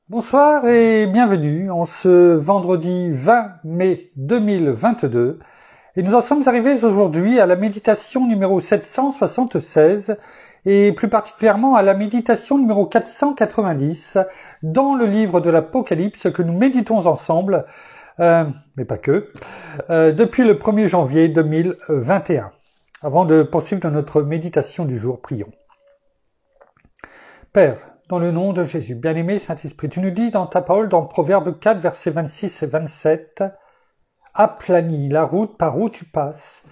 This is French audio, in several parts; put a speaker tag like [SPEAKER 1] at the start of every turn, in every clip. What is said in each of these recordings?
[SPEAKER 1] Bonsoir et bienvenue en ce vendredi 20 mai 2022 et nous en sommes arrivés aujourd'hui à la méditation numéro 776 et plus particulièrement à la méditation numéro 490 dans le livre de l'Apocalypse que nous méditons ensemble, mais pas que, depuis le 1er janvier 2021. Avant de poursuivre dans notre méditation du jour, prions. Père, dans le nom de Jésus, bien-aimé Saint-Esprit, tu nous dis dans ta parole, dans Proverbe 4, versets 26 et 27, « Aplanis la route par où tu passes,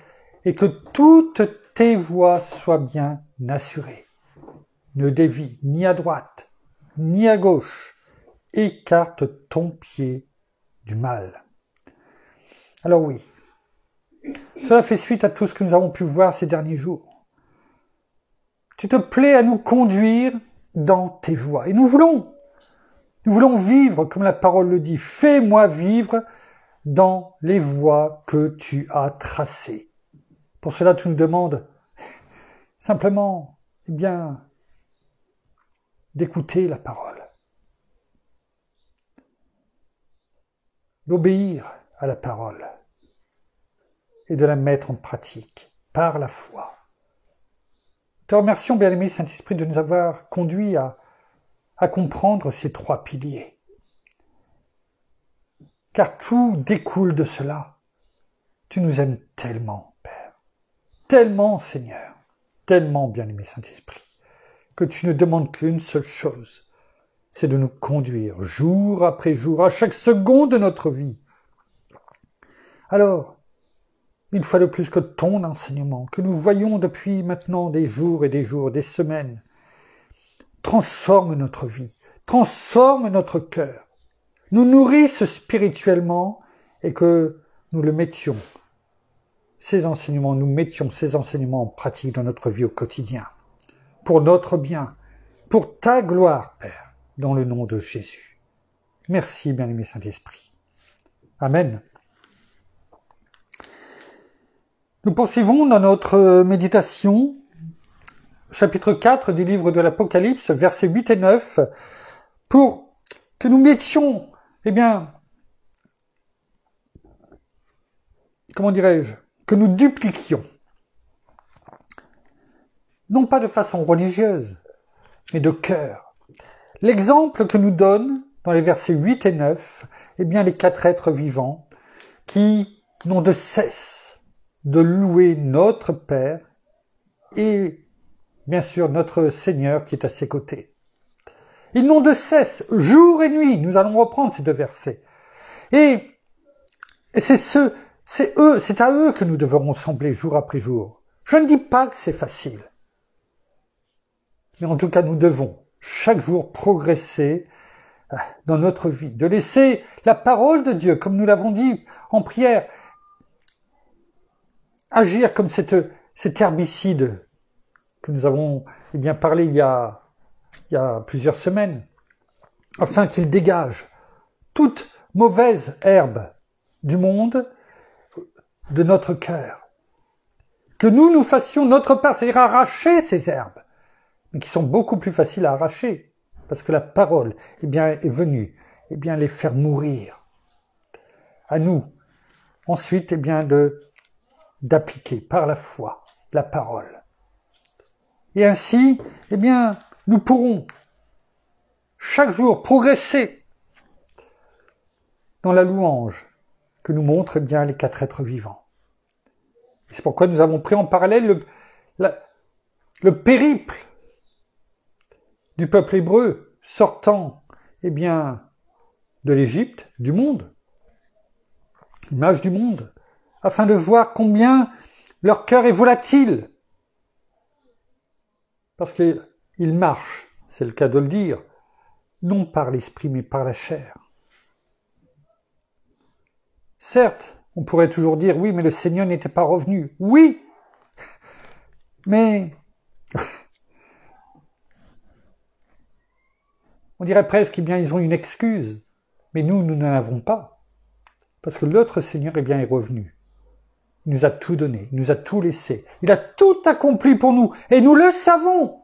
[SPEAKER 1] et que toutes tes voies soient bien assurées. Ne dévie ni à droite, ni à gauche, écarte ton pied du mal. » Alors oui, cela fait suite à tout ce que nous avons pu voir ces derniers jours. Tu te plais à nous conduire dans tes voies. Et nous voulons vivre, comme la parole le dit, fais-moi vivre dans les voies que tu as tracées. Pour cela, tu nous demandes simplement, d'écouter la parole, d'obéir à la parole et de la mettre en pratique par la foi. Te remercions, bien-aimé Saint-Esprit, de nous avoir conduits à comprendre ces trois piliers. Car tout découle de cela. Tu nous aimes tellement, Père, tellement, Seigneur, tellement, bien-aimé Saint-Esprit, que tu ne demandes qu'une seule chose, c'est de nous conduire jour après jour, à chaque seconde de notre vie. Alors, une fois de plus que ton enseignement, que nous voyons depuis maintenant des jours, des semaines, transforme notre vie, transforme notre cœur, nous nourrisse spirituellement et que nous mettions ces enseignements en pratique dans notre vie au quotidien, pour notre bien, pour ta gloire, Père, dans le nom de Jésus. Merci, bien-aimé Saint-Esprit. Amen. Nous poursuivons dans notre méditation, chapitre 4 du livre de l'Apocalypse, versets 8 et 9, pour que nous mettions, que nous dupliquions, non pas de façon religieuse, mais de cœur. L'exemple que nous donne dans les versets 8 et 9, les quatre êtres vivants qui n'ont de cesse de louer notre Père et bien sûr notre Seigneur qui est à ses côtés. Ils n'ont de cesse, jour et nuit, nous allons reprendre ces deux versets. Et c'est à eux que nous devons ressembler jour après jour. Je ne dis pas que c'est facile, mais en tout cas nous devons chaque jour progresser dans notre vie, de laisser la parole de Dieu, comme nous l'avons dit en prière, agir comme cet herbicide que nous avons parlé il y a plusieurs semaines, afin qu'il dégage toute mauvaise herbe du monde de notre cœur. Que nous fassions notre part, c'est-à-dire arracher ces herbes, mais qui sont beaucoup plus faciles à arracher, parce que la parole est venue les faire mourir. À nous, ensuite, d'appliquer par la foi la parole. Et ainsi, nous pourrons chaque jour progresser dans la louange que nous montrent les quatre êtres vivants. Et c'est pourquoi nous avons pris en parallèle le périple du peuple hébreu sortant de l'Égypte, du monde, l'image du monde, afin de voir combien leur cœur est volatile. Parce qu'ils marchent, c'est le cas de le dire, non par l'esprit mais par la chair. Certes, on pourrait toujours dire, oui, mais le Seigneur n'était pas revenu. Oui, mais on dirait presque, ils ont une excuse. Mais nous n'en avons pas. Parce que l'autre Seigneur, est revenu. Il nous a tout donné, il nous a tout laissé. Il a tout accompli pour nous, et nous le savons.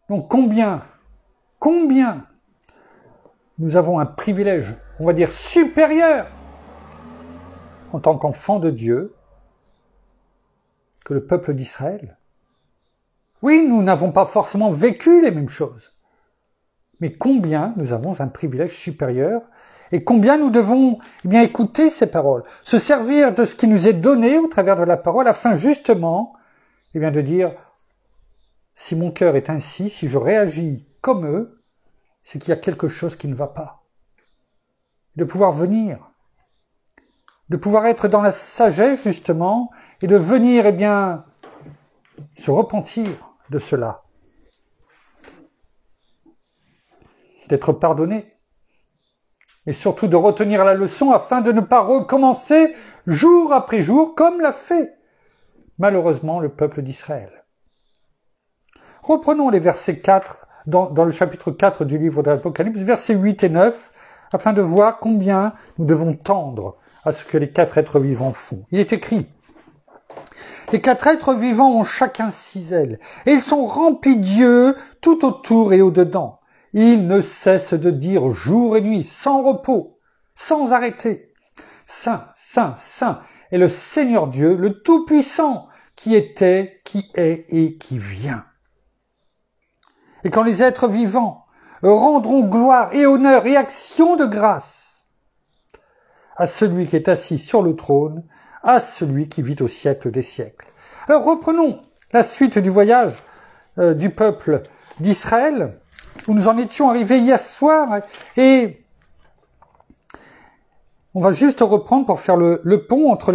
[SPEAKER 1] Donc combien combien nous avons un privilège, on va dire supérieur, en tant qu'enfants de Dieu, que le peuple d'Israël. Oui, nous n'avons pas forcément vécu les mêmes choses, mais combien nous avons un privilège supérieur et combien nous devons écouter ces paroles, se servir de ce qui nous est donné au travers de la parole afin justement de dire si mon cœur est ainsi, si je réagis comme eux, c'est qu'il y a quelque chose qui ne va pas. De pouvoir venir, de pouvoir être dans la sagesse justement et de venir se repentir de cela, d'être pardonné. Et surtout de retenir la leçon afin de ne pas recommencer jour après jour comme l'a fait malheureusement le peuple d'Israël. Reprenons les versets 4 dans le chapitre 4 du livre de l'Apocalypse, versets 8 et 9, afin de voir combien nous devons tendre à ce que les 4 êtres vivants font. Il est écrit: les 4 êtres vivants ont chacun 6 ailes, et ils sont remplis d'yeux tout autour et au-dedans. Ils ne cessent de dire jour et nuit, sans repos, sans arrêter: Saint, Saint, Saint est le Seigneur Dieu, le Tout-Puissant, qui était, qui est et qui vient. Et quand les êtres vivants rendront gloire et honneur et action de grâce à celui qui est assis sur le trône, à celui qui vit au siècle des siècles. Alors reprenons la suite du voyage du peuple d'Israël, où nous en étions arrivés hier soir, et on va juste reprendre pour faire le pont entre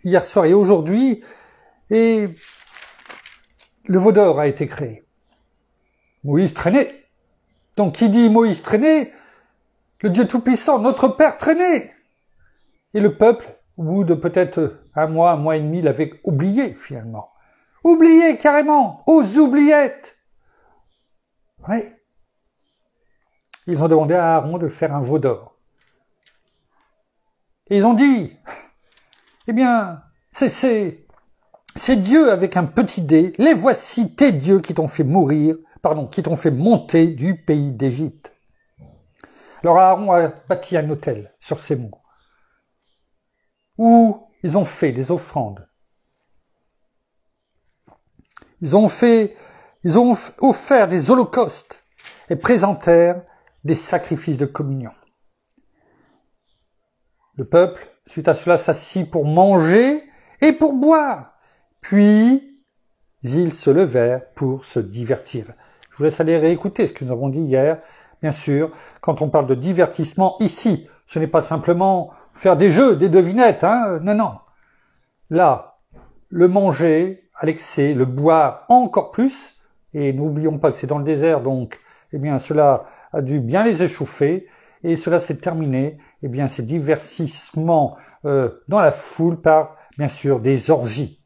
[SPEAKER 1] hier soir et aujourd'hui, et le veau d'or a été créé. Moïse traînait. Donc qui dit Moïse traînait, le Dieu Tout-Puissant, notre Père traînait. Et le peuple, au bout de peut-être un mois et demi, l'avait oublié finalement. Oublié carrément, aux oubliettes. Oui. Ils ont demandé à Aaron de faire un veau d'or. Et ils ont dit, c'est Dieu avec un petit dé, les voici tes dieux qui t'ont fait qui t'ont fait monter du pays d'Égypte. Alors Aaron a bâti un autel sur ces monts, où ils ont fait des offrandes. Ils ont offert des holocaustes et présentèrent des sacrifices de communion. Le peuple, suite à cela, s'assit pour manger et pour boire. Puis, ils se levèrent pour se divertir. Je vous laisse aller réécouter ce que nous avons dit hier. Bien sûr, quand on parle de divertissement ici, ce n'est pas simplement faire des jeux, des devinettes, non. Là, le manger à l'excès, le boire encore plus, et n'oublions pas que c'est dans le désert, donc, cela a dû bien les échauffer, et cela s'est terminé, ces divertissements dans la foule par, bien sûr, des orgies.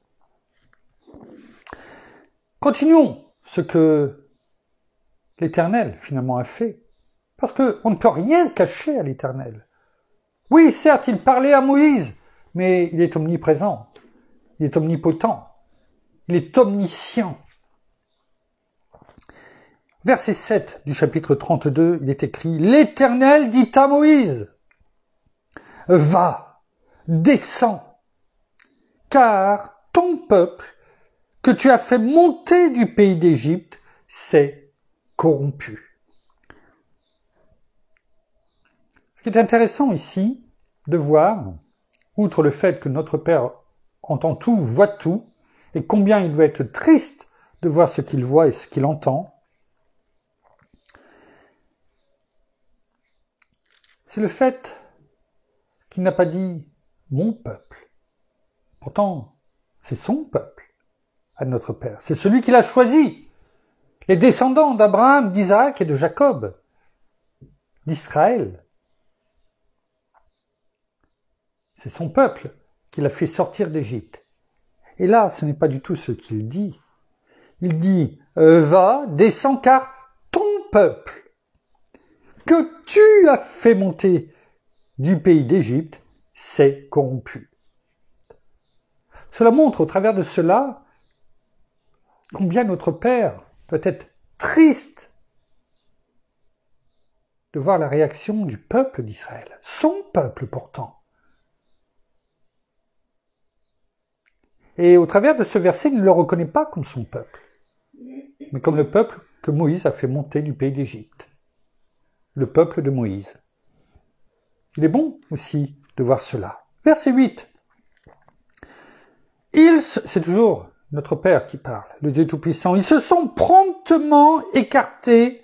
[SPEAKER 1] Continuons ce que l'Éternel, finalement, a fait. Parce qu'on ne peut rien cacher à l'Éternel. Oui, certes, il parlait à Moïse, mais il est omniprésent, il est omnipotent, il est omniscient. Verset 7 du chapitre 32, il est écrit: l'Éternel dit à Moïse: va, descends, car ton peuple que tu as fait monter du pays d'Égypte s'est corrompu. Ce qui est intéressant ici de voir, outre le fait que notre Père entend tout, voit tout, et combien il doit être triste de voir ce qu'il voit et ce qu'il entend, c'est le fait qu'il n'a pas dit « mon peuple ». Pourtant, c'est son peuple, à notre Père. C'est celui qu'il a choisi. Les descendants d'Abraham, d'Isaac et de Jacob, d'Israël. C'est son peuple qu'il a fait sortir d'Égypte. Et là, ce n'est pas du tout ce qu'il dit. Il dit « va, descends, car ton peuple que tu as fait monter du pays d'Égypte s'est corrompu. » Cela montre au travers de cela combien notre Père peut être triste de voir la réaction du peuple d'Israël, son peuple pourtant. Et au travers de ce verset, il ne le reconnaît pas comme son peuple, mais comme le peuple que Moïse a fait monter du pays d'Égypte, le peuple de Moïse. Il est bon aussi de voir cela. Verset 8. C'est toujours notre Père qui parle, le Dieu Tout-Puissant. Ils se sont promptement écartés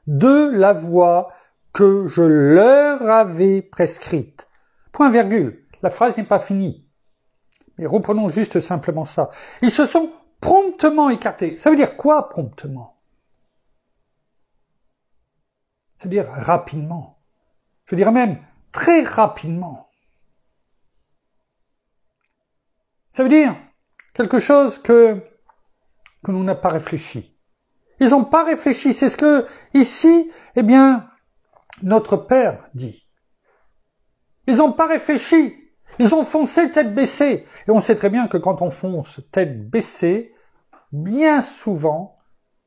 [SPEAKER 1] de la voie que je leur avais prescrite. Point virgule. La phrase n'est pas finie. Mais reprenons juste simplement ça. Ils se sont promptement écartés. Ça veut dire quoi, promptement? Ça veut dire rapidement. Je dirais même très rapidement. Ça veut dire quelque chose que nous n'a pas réfléchi. Ils n'ont pas réfléchi. C'est ce que, ici, eh bien, notre Père dit. Ils n'ont pas réfléchi. Ils ont foncé tête baissée. Et on sait très bien que quand on fonce tête baissée, bien souvent,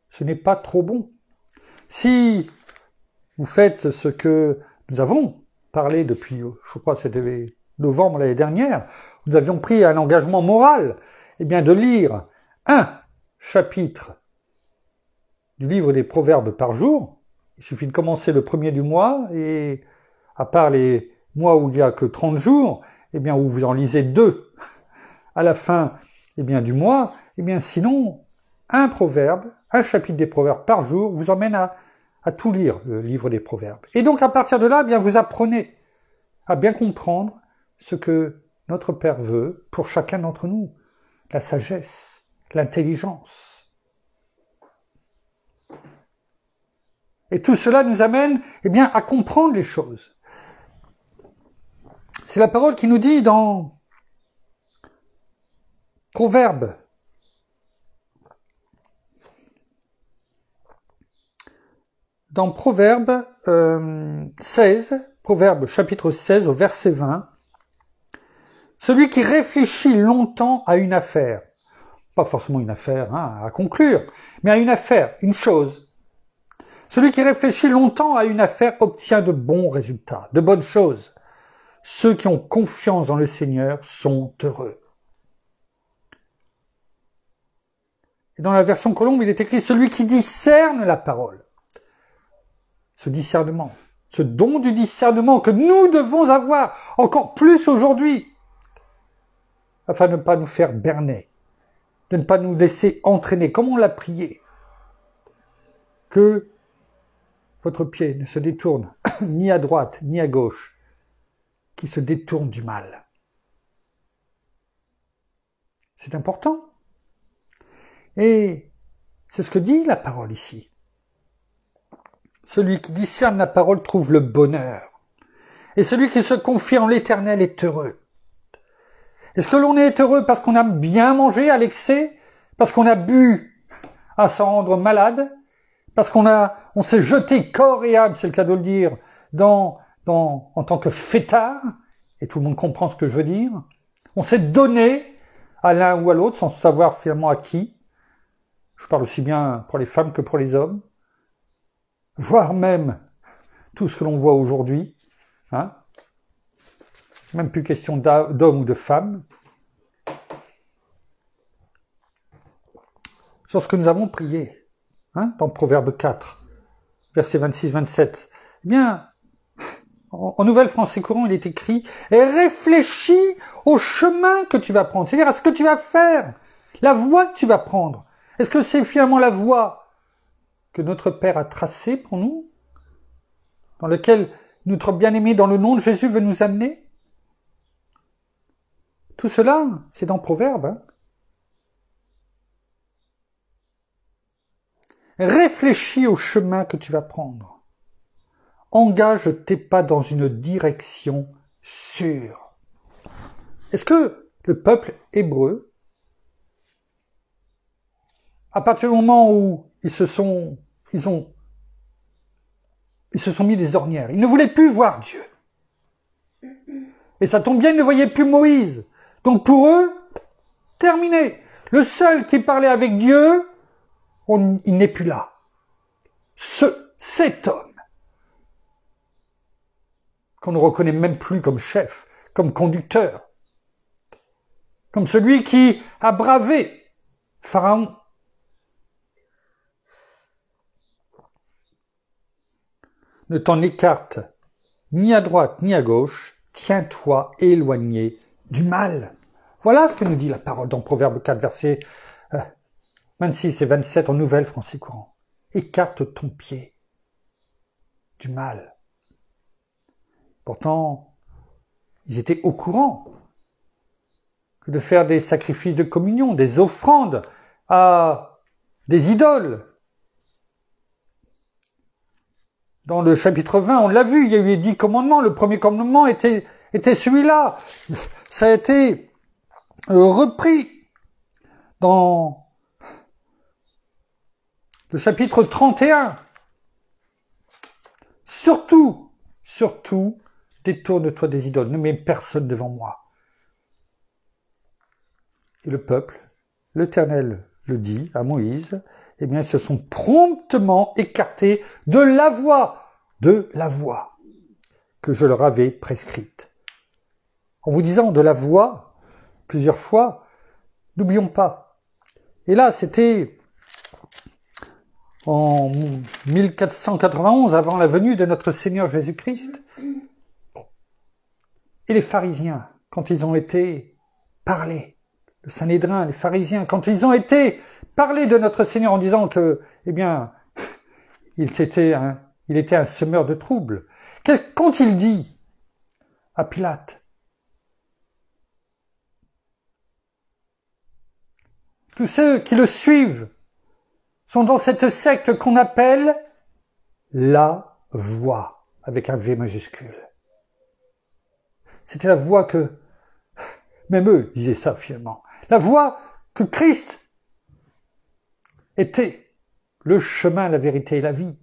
[SPEAKER 1] ce n'est pas trop bon. Si vous faites ce que nous avons parlé depuis, je crois que c'était novembre l'année dernière, nous avions pris un engagement moral, eh bien de lire un chapitre du livre des Proverbes par jour. Il suffit de commencer le premier du mois, et à part les mois où il n'y a que 30 jours, eh bien où vous en lisez 2 à la fin eh bien, du mois, eh bien sinon, un proverbe, un chapitre des Proverbes par jour vous emmène à tout lire, le livre des Proverbes. Et donc à partir de là, eh bien vous apprenez à bien comprendre ce que notre Père veut pour chacun d'entre nous. La sagesse, l'intelligence. Et tout cela nous amène eh bien, à comprendre les choses. C'est la parole qui nous dit dans Proverbes, Proverbe 16, Proverbe chapitre 16 au verset 20, celui qui réfléchit longtemps à une affaire, pas forcément une affaire à conclure, mais à une affaire, une chose. Celui qui réfléchit longtemps à une affaire obtient de bons résultats, de bonnes choses. Ceux qui ont confiance dans le Seigneur sont heureux. Et dans la version Colombe, il est écrit celui qui discerne la parole. Ce discernement, ce don du discernement que nous devons avoir encore plus aujourd'hui, afin de ne pas nous faire berner, de ne pas nous laisser entraîner, comme on l'a prié, que votre pied ne se détourne ni à droite ni à gauche, qui se détourne du mal. C'est important. Et c'est ce que dit la parole ici. Celui qui discerne la parole trouve le bonheur. Et celui qui se confie en l'Éternel est heureux. Est-ce que l'on est heureux parce qu'on a bien mangé à l'excès, parce qu'on a bu à s'en rendre malade, parce on s'est jeté corps et âme, c'est le cas de le dire, en tant que fêtard, et tout le monde comprend ce que je veux dire. On s'est donné à l'un ou à l'autre sans savoir finalement à qui. Je parle aussi bien pour les femmes que pour les hommes. Voire même tout ce que l'on voit aujourd'hui. Même plus question d'hommes ou de femmes. Sur ce que nous avons prié, dans Proverbe 4, versets 26-27. Eh bien, en Nouvelle Français Courant, il est écrit « Et réfléchis au chemin que tu vas prendre », c'est-à-dire à ce que tu vas faire, la voie que tu vas prendre. Est-ce que c'est finalement la voie que notre Père a tracée pour nous, dans lequel notre bien-aimé dans le nom de Jésus veut nous amener? Tout cela, c'est dans Proverbe. Réfléchis au chemin que tu vas prendre. Engage tes pas dans une direction sûre. Est-ce que le peuple hébreu, à partir du moment où ils se sont mis des ornières, ils ne voulaient plus voir Dieu. Et ça tombe bien, ils ne voyaient plus Moïse. Donc pour eux, terminé. Le seul qui parlait avec Dieu, il n'est plus là. Cet homme qu'on ne reconnaît même plus comme chef, comme conducteur, comme celui qui a bravé Pharaon. Ne t'en écarte ni à droite ni à gauche, tiens-toi éloigné du mal. Voilà ce que nous dit la parole dans Proverbe 4, versets 26 et 27 en Nouvelle Français Courant. Écarte ton pied du mal. Pourtant, ils étaient au courant que de faire des sacrifices de communion, des offrandes à des idoles. Dans le chapitre 20, on l'a vu, il y a eu les 10 commandements. Le premier commandement était celui-là. Ça a été repris dans le chapitre 31. Surtout, détourne-toi des idoles, ne mets personne devant moi. Et le peuple, l'Éternel le dit à Moïse, eh bien, ils se sont promptement écartés de la voie que je leur avais prescrite. En vous disant de la voie, plusieurs fois, n'oublions pas. Et là, c'était en 1491, avant la venue de notre Seigneur Jésus-Christ. Et les pharisiens, quand ils ont été parlés, le Sanhédrin, les pharisiens, quand ils ont été parlés de notre Seigneur en disant que, eh bien, il était un semeur de troubles. Quand il dit à Pilate, tous ceux qui le suivent sont dans cette secte qu'on appelle la voie, avec un V majuscule. C'était la voie que, même eux disaient ça finalement, la voie que Christ était, le chemin, la vérité et la vie.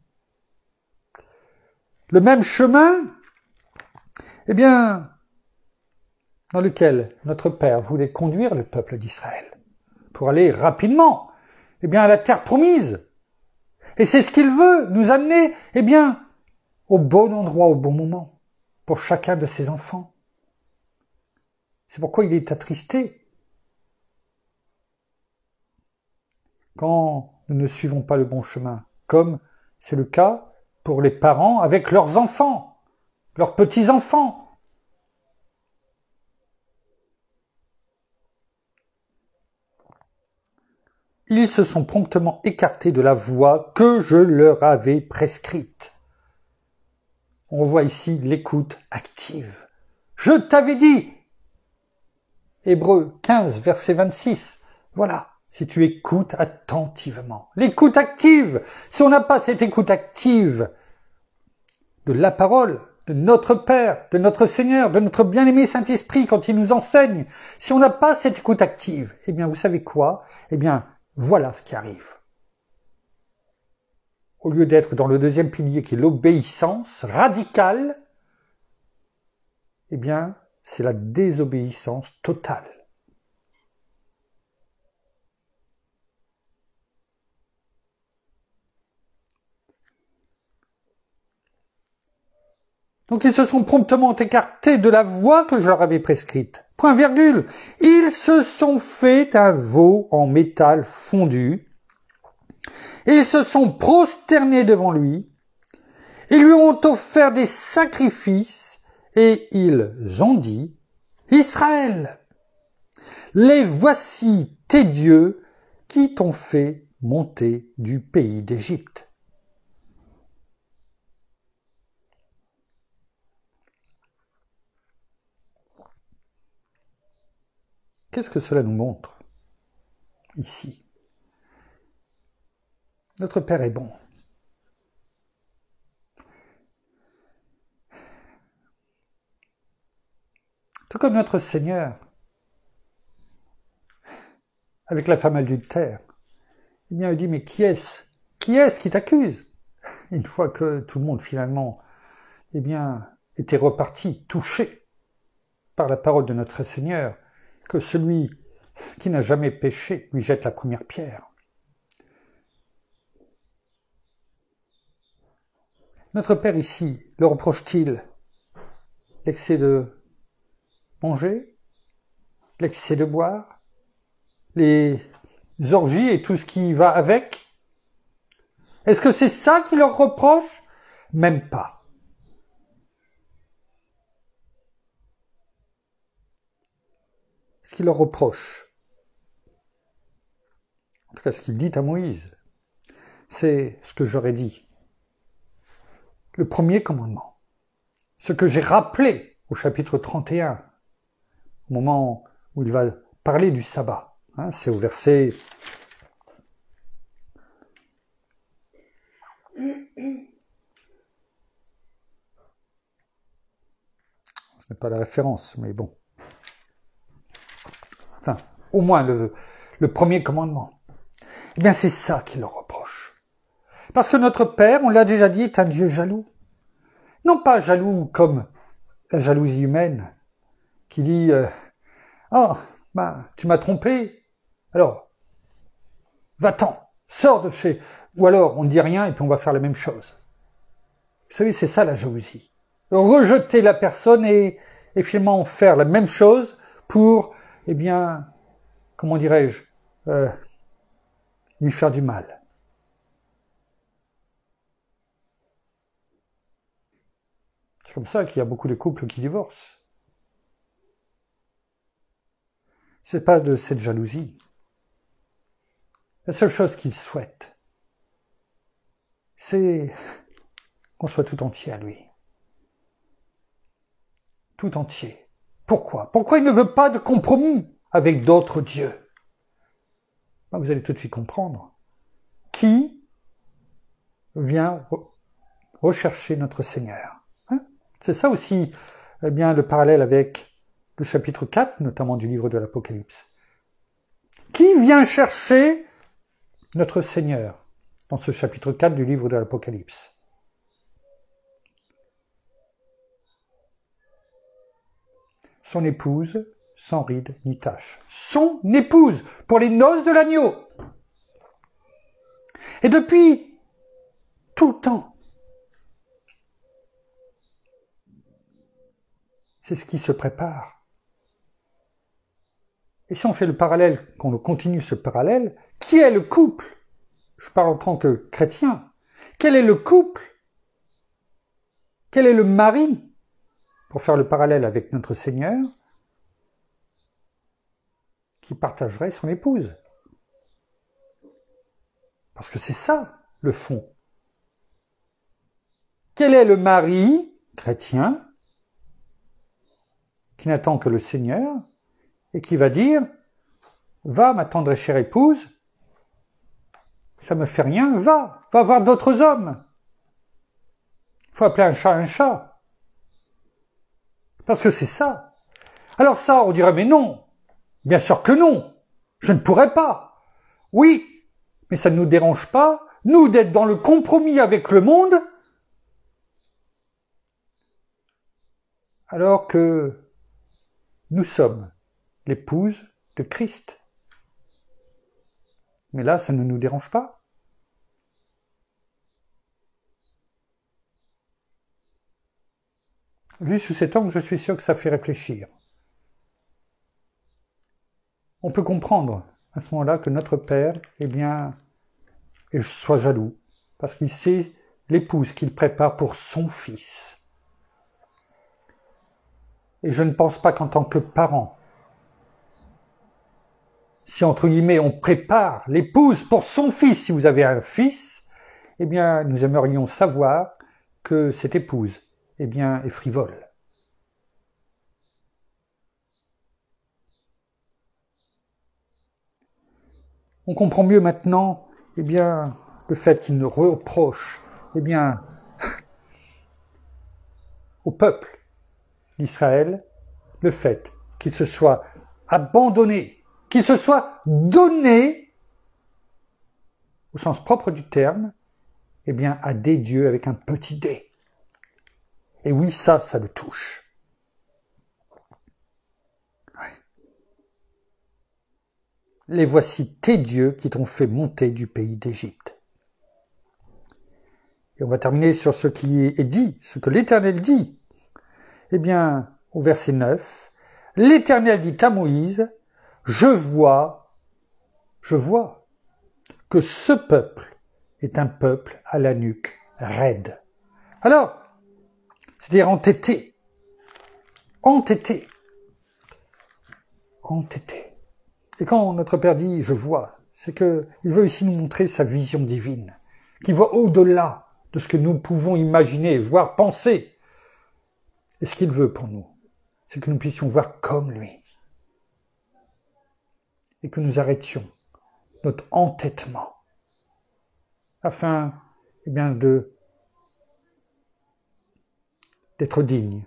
[SPEAKER 1] Le même chemin, eh bien, dans lequel notre Père voulait conduire le peuple d'Israël pour aller rapidement, eh bien, à la terre promise. Et c'est ce qu'il veut, nous amener, eh bien, au bon endroit, au bon moment, pour chacun de ses enfants. C'est pourquoi il est attristé quand nous ne suivons pas le bon chemin, comme c'est le cas pour les parents avec leurs enfants, leurs petits-enfants. Ils se sont promptement écartés de la voie que je leur avais prescrite. On voit ici l'écoute active. Je t'avais dit, Hébreux 15, verset 26, voilà. Si tu écoutes attentivement. L'écoute active. Si on n'a pas cette écoute active de la parole, de notre Père, de notre Seigneur, de notre bien-aimé Saint-Esprit quand il nous enseigne, si on n'a pas cette écoute active, eh bien, vous savez quoi? Eh bien, voilà ce qui arrive. Au lieu d'être dans le deuxième pilier qui est l'obéissance radicale, eh bien, c'est la désobéissance totale. Donc ils se sont promptement écartés de la voie que je leur avais prescrite. Point virgule. Ils se sont fait un veau en métal fondu. Et ils se sont prosternés devant lui. Ils lui ont offert des sacrifices. Et ils ont dit, Israël, les voici tes dieux qui t'ont fait monter du pays d'Égypte. Qu'est-ce que cela nous montre ici? Notre Père est bon. Tout comme notre Seigneur, avec la femme adultère, eh bien, il dit, mais qui est-ce qui t'accuse? Une fois que tout le monde, finalement, eh bien, était reparti, touché par la parole de notre Seigneur, que celui qui n'a jamais péché lui jette la première pierre. Notre Père ici, le reproche-t-il? l'excès de manger, l'excès de boire, les orgies et tout ce qui va avec? Est-ce que c'est ça qu'il leur reproche? Même pas. Ce qu'il leur reproche, en tout cas ce qu'il dit à Moïse, c'est ce que j'aurais dit. Le premier commandement. Ce que j'ai rappelé au chapitre 31, au moment où il va parler du sabbat. C'est au verset... Je n'ai pas la référence, mais bon. Enfin, au moins le premier commandement. Eh bien, c'est ça qu'il leur reproche. Parce que notre Père, on l'a déjà dit, est un Dieu jaloux. Non pas jaloux comme la jalousie humaine, qui dit « Oh, tu m'as trompé, alors, va-t'en, sors de chez... » Ou alors, on ne dit rien et puis on va faire la même chose. Vous savez, c'est ça la jalousie. Rejeter la personne et finalement faire la même chose pour, eh bien, comment dirais-je, lui faire du mal. C'est comme ça qu'il y a beaucoup de couples qui divorcent. C'est pas de cette jalousie. La seule chose qu'ils souhaitent, c'est qu'on soit tout entier à lui. Tout entier. Pourquoi? Pourquoi il ne veut pas de compromis avec d'autres dieux? Vous allez tout de suite comprendre. Qui vient rechercher notre Seigneur? C'est ça aussi, eh bien, le parallèle avec le chapitre 4, notamment du livre de l'Apocalypse. Qui vient chercher notre Seigneur dans ce chapitre 4 du livre de l'Apocalypse? Son épouse, sans ride ni tache. Son épouse, pour les noces de l'agneau. Et depuis tout le temps, c'est ce qui se prépare. Et si on fait le parallèle, qu'on continue ce parallèle, qui est le couple? Je parle en tant que chrétien. Quel est le couple? Quel est le mari? Pour faire le parallèle avec notre Seigneur, qui partagerait son épouse. Parce que c'est ça, le fond. Quel est le mari chrétien qui n'attend que le Seigneur et qui va dire « Va, ma tendre et chère épouse, ça me fait rien, va voir d'autres hommes. Il faut appeler un chat un chat. » Parce que c'est ça. Alors ça, on dirait « Mais non, bien sûr que non, je ne pourrais pas. » Oui, mais ça ne nous dérange pas, nous, d'être dans le compromis avec le monde, alors que nous sommes l'épouse de Christ. Mais là, ça ne nous dérange pas. Vu sous cet angle, je suis sûr que ça fait réfléchir. On peut comprendre à ce moment-là que notre Père, eh bien, soit jaloux, parce qu'il sait l'épouse qu'il prépare pour son fils. Et je ne pense pas qu'en tant que parent, si entre guillemets on prépare l'épouse pour son fils, si vous avez un fils, eh bien nous aimerions savoir que cette épouse, eh bien, est frivole. On comprend mieux maintenant, eh bien, le fait qu'il ne reproche, eh bien, au peuple d'Israël, le fait qu'il se soit abandonné, qu'il se soit donné, au sens propre du terme, eh bien, à des dieux avec un petit d. Et oui, ça le touche. Ouais. Les voici tes dieux qui t'ont fait monter du pays d'Égypte. Et on va terminer sur ce qui est dit, ce que l'Éternel dit. eh bien, au verset 9, l'Éternel dit à Moïse, je vois que ce peuple est un peuple à la nuque raide. Alors, c'est-à-dire entêté. Et quand notre Père dit « je vois », c'est qu'il veut ici nous montrer sa vision divine, qui voit au-delà de ce que nous pouvons imaginer, voire penser. Et ce qu'il veut pour nous, c'est que nous puissions voir comme lui. Et que nous arrêtions notre entêtement, afin d'être dignes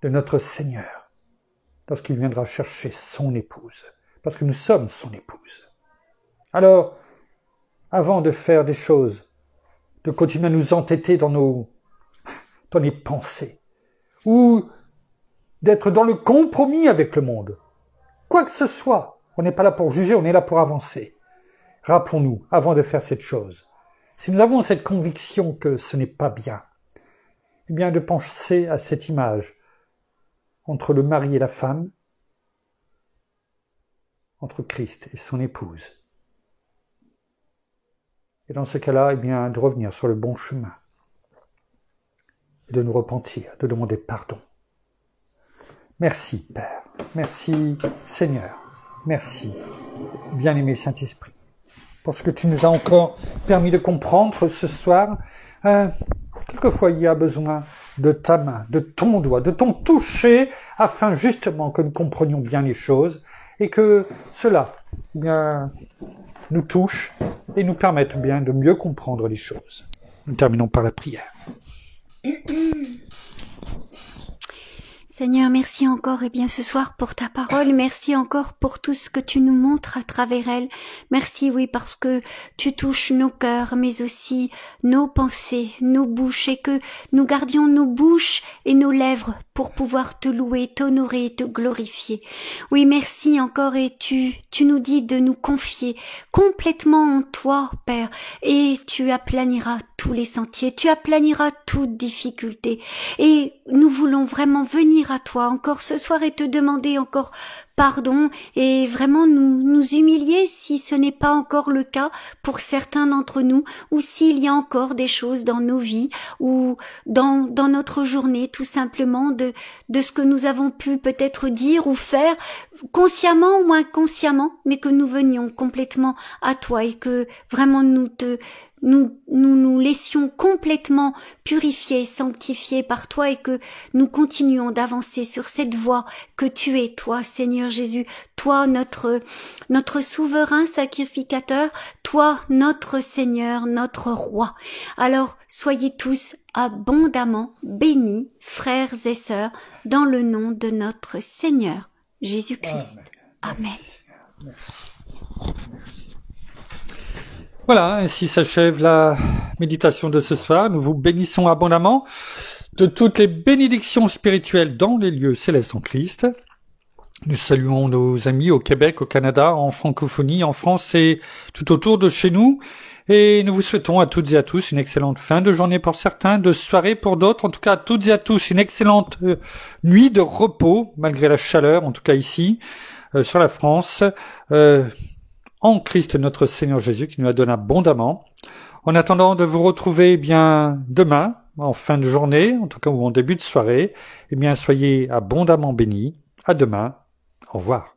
[SPEAKER 1] de notre Seigneur, lorsqu'il viendra chercher son épouse, parce que nous sommes son épouse. Alors, avant de faire des choses, de continuer à nous entêter dans les pensées, ou d'être dans le compromis avec le monde, quoi que ce soit, on n'est pas là pour juger, on est là pour avancer. Rappelons-nous, avant de faire cette chose, si nous avons cette conviction que ce n'est pas bien, eh bien de penser à cette image entre le mari et la femme, entre Christ et son épouse. Et dans ce cas-là, eh bien, de revenir sur le bon chemin, et de nous repentir, de demander pardon. Merci, Père. Merci, Seigneur. Merci, bien-aimé Saint-Esprit, pour ce que tu nous as encore permis de comprendre ce soir. Quelquefois, il y a besoin de ta main, de ton doigt, de ton toucher, afin justement que nous comprenions bien les choses et que cela eh bien, nous touche et nous permette bien de mieux comprendre les choses. Nous terminons par la prière.
[SPEAKER 2] Seigneur, merci encore ce soir pour ta parole, merci encore pour tout ce que tu nous montres à travers elle. Merci, oui, parce que tu touches nos cœurs, mais aussi nos pensées, nos bouches, et que nous gardions nos bouches et nos lèvres pour pouvoir te louer, t'honorer et te glorifier. Oui, merci encore, et tu nous dis de nous confier complètement en toi, Père, et tu aplaniras tous les sentiers, tu aplaniras toute difficulté, et nous voulons vraiment venir à toi encore ce soir et te demander encore pardon et vraiment nous humilier si ce n'est pas encore le cas pour certains d'entre nous, ou s'il y a encore des choses dans nos vies ou dans notre journée, tout simplement de ce que nous avons pu peut-être dire ou faire consciemment ou inconsciemment, mais que nous venions complètement à toi et que vraiment nous laissions complètement purifiés, sanctifiés par toi, et que nous continuons d'avancer sur cette voie que tu es, toi, Seigneur Jésus, toi, notre souverain sacrificateur, toi, notre Seigneur, notre Roi. Alors, soyez tous abondamment bénis, frères et sœurs, dans le nom de notre Seigneur Jésus-Christ. Amen.
[SPEAKER 1] Merci. Voilà, ainsi s'achève la méditation de ce soir. Nous vous bénissons abondamment de toutes les bénédictions spirituelles dans les lieux célestes en Christ. Nous saluons nos amis au Québec, au Canada, en francophonie, en France et tout autour de chez nous. Et nous vous souhaitons à toutes et à tous une excellente fin de journée pour certains, de soirée pour d'autres. En tout cas, à toutes et à tous, une excellente nuit de repos, malgré la chaleur, en tout cas ici, sur la France. En Christ notre Seigneur Jésus qui nous la donne abondamment. En attendant de vous retrouver bien demain, en fin de journée, en tout cas ou en début de soirée, soyez abondamment bénis. À demain. Au revoir.